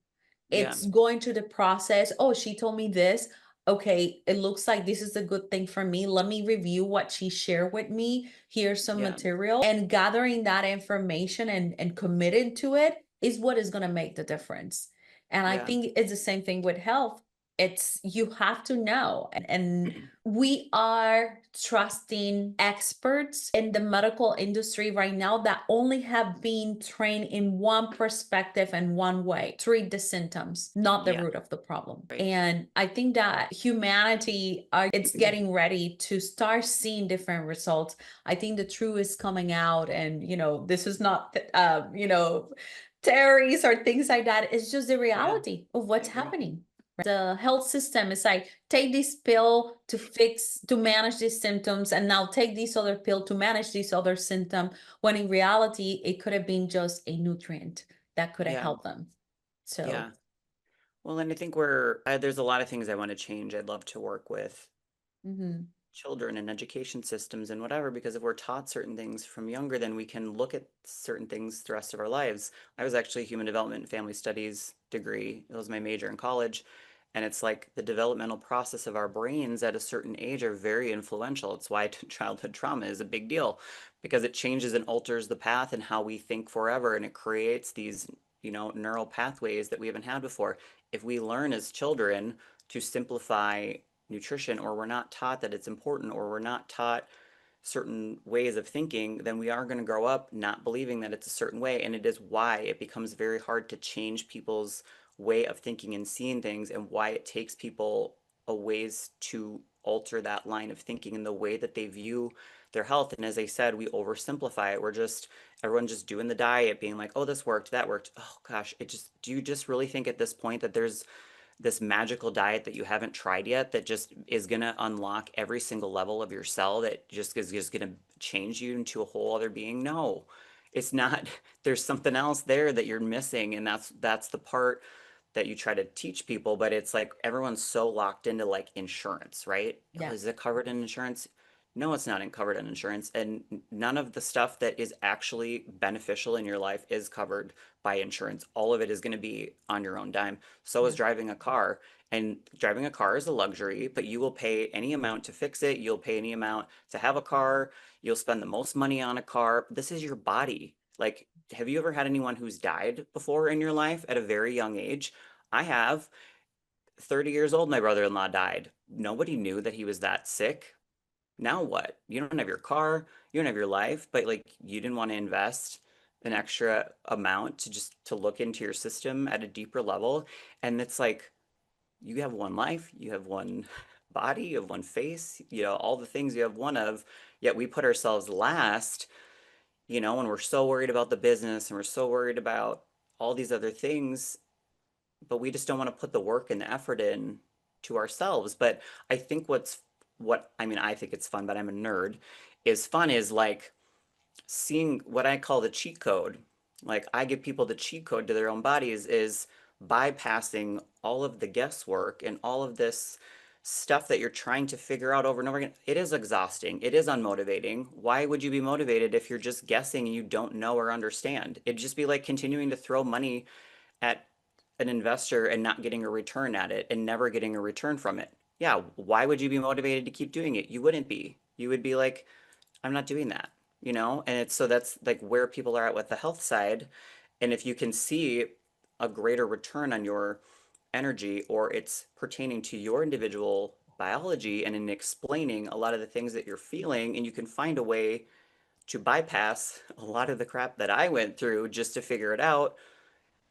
Yeah, It's going through the process. Oh, she told me this. Okay, it looks like this is a good thing for me. Let me review what she shared with me. Here's some yeah, material. And gathering that information and committed to it is what is going to make the difference. And I yeah, think it's the same thing with health. It's you have to know. And we are trusting experts in the medical industry right now that only have been trained in one perspective and one way: treat the symptoms, not the yeah, root of the problem. right. And I think that humanity are it's getting ready to start seeing different results. I think the truth is coming out, and this is not theories or things like that. It's just the Yeah, reality of I what's agree. happening. The health system is like, take this pill to manage these symptoms, and now take this other pill to manage this other symptom, when in reality it could have been just a nutrient that could have Yeah, helped them. So yeah. Well, and I think there's a lot of things I want to change. I'd love to work with mhm, children and education systems and whatever, because if we're taught certain things from younger, then we can look at certain things the rest of our lives. I was actually a human development and family studies degree. It was my major in college. And it's like the developmental process of our brains at a certain age are very influential. It's why childhood trauma is a big deal, because it changes and alters the path and how we think forever. And it creates these, neural pathways that we haven't had before. If we learn as children to simplify nutrition, or we're not taught that it's important, or we're not taught certain ways of thinking, then we are going to grow up not believing that it's a certain way. And it is why it becomes very hard to change people's way of thinking and seeing things, and why it takes people a ways to alter that line of thinking and the way that they view their health. And as I said, we oversimplify it. Everyone just doing the diet, being like, oh, this worked, that worked. Oh gosh, do you just really think at this point that there's this magical diet that you haven't tried yet that just is going to unlock every single level of your cell, that just going to change you into a whole other being? No, it's not. There's something else there that you're missing, and that's the part that you try to teach people. But it's like everyone's so locked into like insurance, right? Oh, yeah, is it covered in insurance? No, it's not covered in insurance, and none of the stuff that is actually beneficial in your life is covered by insurance. All of it is going to be on your own dime. So is yeah, driving a car. And driving a car is a luxury, but you will pay any amount to fix it. You'll pay any amount to have a car. You'll spend the most money on a car. This is your body. Like, have you ever had anyone who's died before in your life at a very young age? I have. 30 years old, my brother-in-law died. Nobody knew that he was that sick. Now what? You don't have your car, you don't have your life, but like you didn't want to invest an extra amount to just to look into your system at a deeper level. And it's like you have one life, you have one body, you have one face, all the things you have one of, yet we put ourselves last, and we're so worried about the business and we're so worried about all these other things, but we just don't want to put the work and the effort in to ourselves. But I think what I mean, I think it's fun, but I'm a nerd, is fun is like seeing what I call the cheat code. Like I give people the cheat code to their own bodies is bypassing all of the guesswork and all of this stuff that you're trying to figure out over and over again. It is exhausting. It is unmotivating. Why would you be motivated if you're just guessing and you don't know or understand? It'd just be like continuing to throw money at an investor and not getting a return at it and never getting a return from it. Yeah, why would you be motivated to keep doing it? You wouldn't be. You would be like, I'm not doing that, you know? And it's so that's like where people are at with the health side. And if you can see a greater return on your energy or it's pertaining to your individual biology and in explaining a lot of the things that you're feeling, and you can find a way to bypass a lot of the crap that I went through just to figure it out,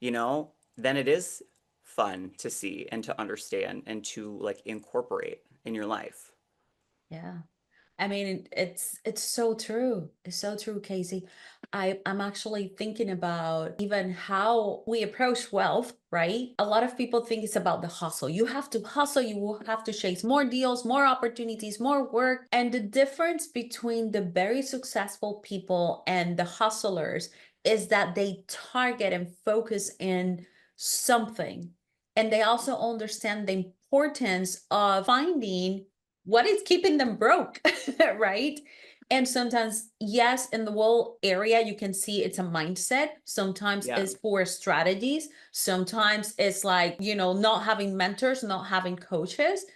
you know, then it is fun to see and to understand and to like incorporate in your life. Yeah. I mean, it's so true. It's so true, Casey. I'm actually thinking about even how we approach wealth, right? A lot of people think it's about the hustle. You have to hustle, you will have to chase more deals, more opportunities, more work. And the difference between the very successful people and the hustlers is that they target and focus in something. And they also understand the importance of finding what is keeping them broke, right? And sometimes, yes, in the whole area, you can see it's a mindset. Sometimes Yeah, it's poor strategies. Sometimes it's like, not having mentors, not having coaches.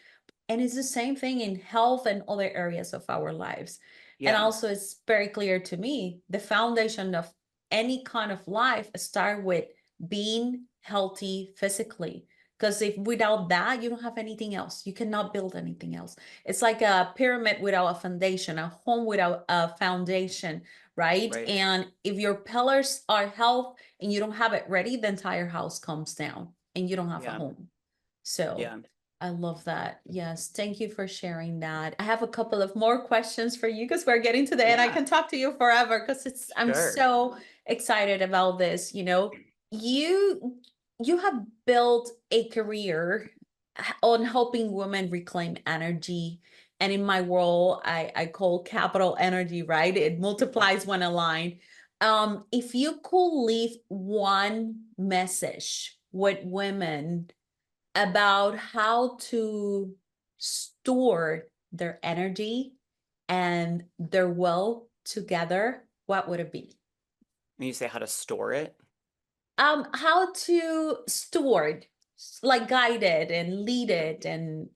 And it's the same thing in health and other areas of our lives. And yeah, also, it's very clear to me the foundation of any kind of life start with being healthy physically. Because if without that, you don't have anything else. You cannot build anything else. It's like a pyramid without a foundation, a home without a foundation, right? right. And if your pillars are health and you don't have it ready, the entire house comes down and you don't have a Yeah, home. So yeah, I love that. Yes. Thank you for sharing that. I have a couple of more questions for you because we're getting to the end. I yeah, can talk to you forever because I'm sure. so excited about this. You you have built a career on helping women reclaim energy. And in my role, I call capital energy, right? It multiplies when aligned. If you could leave one message with women about how to store their energy and their will together, what would it be? And you say how to store it. How to steward, like guide it and lead it, and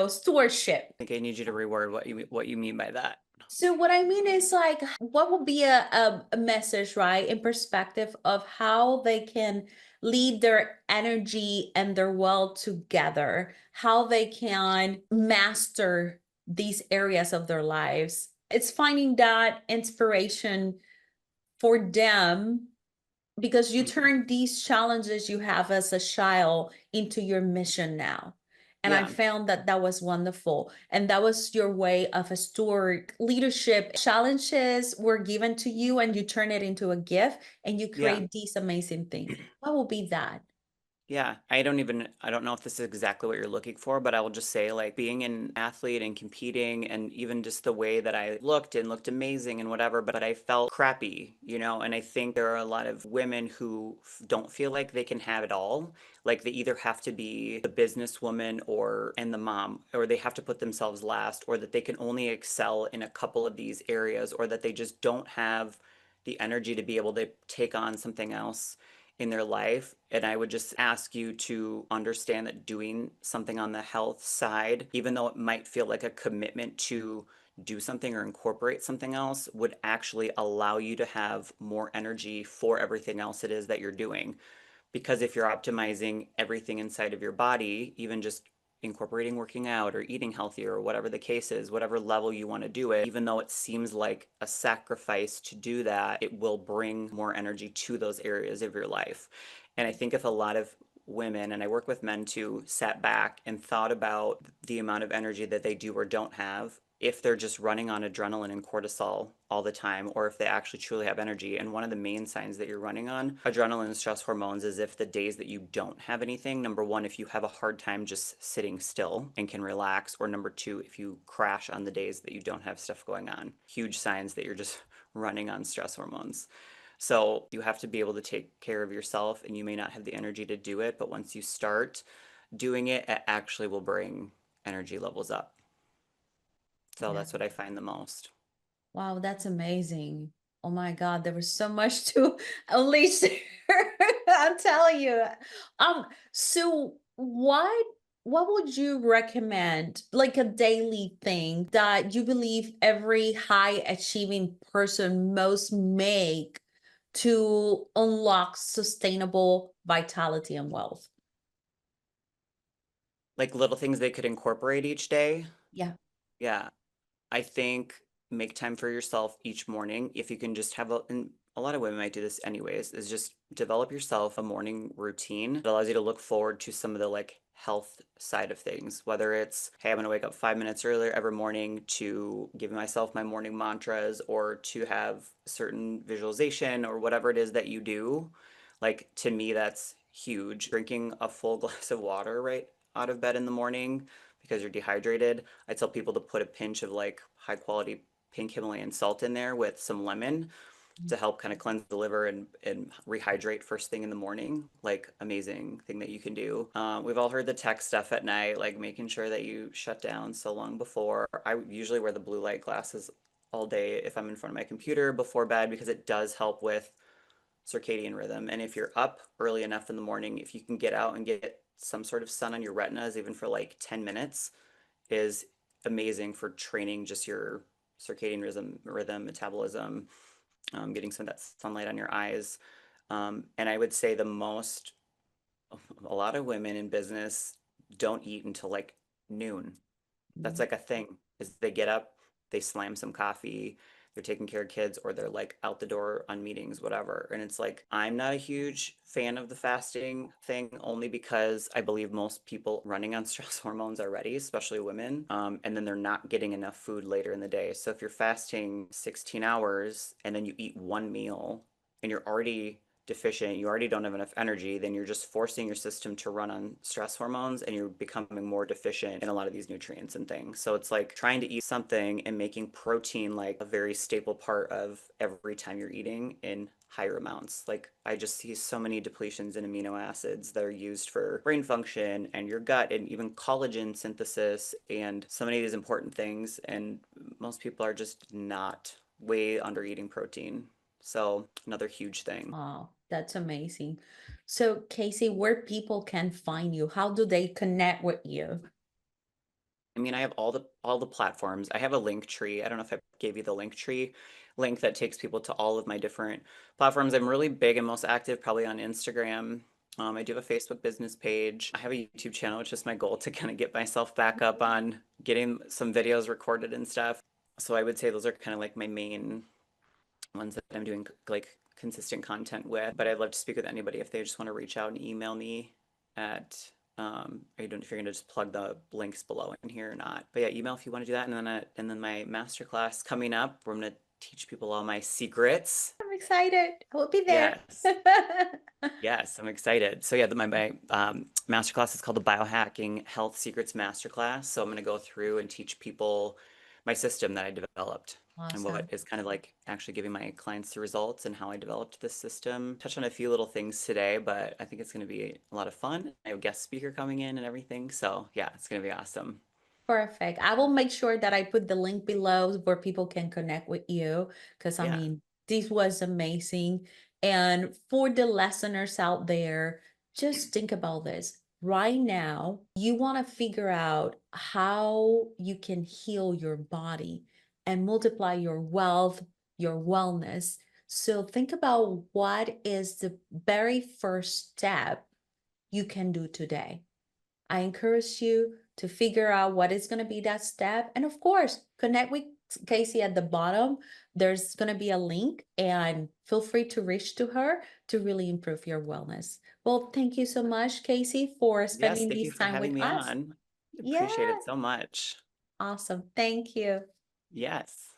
stewardship. I think I need you to reword what you mean by that. So what I mean is like, what would be a message, right, in perspective of how they can lead their energy and their will together, how they can master these areas of their lives. It's finding that inspiration for them because you Mhm. turn these challenges you have as a child into your mission now. And I Yeah, found that that was wonderful. And that was your way of a steward leadership. Challenges were given to you and you turn it into a gift and you yeah. create these amazing things. What will be that? Yeah, I don't know if this is exactly what you're looking for, but I will just say like being an athlete and competing and even just the way that I looked and looked amazing and whatever, but I felt crappy, you know, and I think there are a lot of women who don't feel like they can have it all. Like they either have to be the businesswoman or and the mom, or they have to put themselves last, or that they can only excel in a couple of these areas, or that they just don't have the energy to be able to take on something else in their life. And I would just ask you to understand that doing something on the health side, even though it might feel like a commitment to do something or incorporate something else, would actually allow you to have more energy for everything else it is that you're doing. Because if you're optimizing everything inside of your body, even just incorporating working out or eating healthier or whatever the case is, whatever level you want to do it, even though it seems like a sacrifice to do that, it will bring more energy to those areas of your life. And I think if a lot of women, and I work with men too, sat back and thought about the amount of energy that they do or don't have, if they're just running on adrenaline and cortisol all the time, or if they actually truly have energy. And one of the main signs that you're running on adrenaline and stress hormones is if the days that you don't have anything, number one, if you have a hard time just sitting still and can relax, or number two, if you crash on the days that you don't have stuff going on. Huge signs that you're just running on stress hormones. So you have to be able to take care of yourself, and you may not have the energy to do it, but once you start doing it, it actually will bring energy levels up. So Yeah. that's what I find the most. Wow, that's amazing. Oh my God, there was so much to unleash there. I'm telling you. So what would you recommend, like a daily thing that you believe every high achieving person must make to unlock sustainable vitality and wealth? Like little things they could incorporate each day. Yeah. Yeah. I think make time for yourself each morning. If you can just have and a lot of women might do this anyways, is just develop yourself a morning routine that allows you to look forward to some of the like health side of things. Whether it's, hey, I'm gonna wake up 5 minutes earlier every morning to give myself my morning mantras or to have certain visualization or whatever it is that you do. Like to me, that's huge. Drinking a full glass of water right out of bed in the morning because you're dehydrated. I tell people to put a pinch of like high quality pink Himalayan salt in there with some lemon to help kind of cleanse the liver and rehydrate first thing in the morning. Like amazing thing that you can do. We've all heard the tech stuff at night, like making sure that you shut down so long before. I usually wear the blue light glasses all day if I'm in front of my computer before bed because it does help with circadian rhythm. And if you're up early enough in the morning, if you can get out and get some sort of sun on your retinas, even for like 10 minutes, is amazing for training just your circadian rhythm metabolism, getting some of that sunlight on your eyes. And I would say a lot of women in business don't eat until like noon. That's like a thing is they get up, they slam some coffee, they're taking care of kids, or they're like out the door on meetings, whatever. And it's like, I'm not a huge fan of the fasting thing only because I believe most people running on stress hormones already, especially women, and then they're not getting enough food later in the day. So if you're fasting 16 hours and then you eat one meal and you're already deficient, you already don't have enough energy, then you're just forcing your system to run on stress hormones and you're becoming more deficient in a lot of these nutrients and things. So it's like trying to eat something and making protein like a very staple part of every time you're eating in higher amounts. Like I just see so many depletions in amino acids that are used for brain function and your gut and even collagen synthesis and so many of these important things. And most people are just not way under eating protein. So another huge thing. Wow, that's amazing. So, Casey, where people can find you, how do they connect with you? I mean, I have all the platforms. I have a link tree. I don't know if I gave you the link tree link that takes people to all of my different platforms. I'm really big and most active probably on Instagram. I do have a Facebook business page. I have a YouTube channel. It's just my goal to kind of get myself back up on getting some videos recorded and stuff. So I would say those are kind of like my main ones that I'm doing like consistent content with. But I'd love to speak with anybody if they just want to reach out and email me at I don't know if you're gonna just plug the links below in here or not. But yeah, email if you want to do that. And then my masterclass coming up, where I'm gonna teach people all my secrets. I'm excited. I will be there. Yes. Yes, I'm excited. So yeah, my masterclass is called the Biohacking Health Secrets Masterclass. So I'm going to go through and teach people my system that I developed and what Awesome. is kind of like actually giving my clients the results and how I developed this system. Touch on a few little things today, but I think it's going to be a lot of fun. I have a guest speaker coming in and everything. So yeah, it's going to be awesome. Perfect. I will make sure that I put the link below where people can connect with you because I Yeah. mean, this was amazing. And for the listeners out there, just think about this. Right now, you want to figure out how you can heal your body and multiply your wealth, your wellness. So think about what is the very first step you can do today. I encourage you to figure out what is going to be that step. And of course, connect with Casey at the bottom. There's going to be a link and feel free to reach to her to really improve your wellness. Well, thank you so much, Casey, for Yes, spending thank you this for time having with me us. on. Yeah, Appreciate it so much. awesome. Thank you. Yes.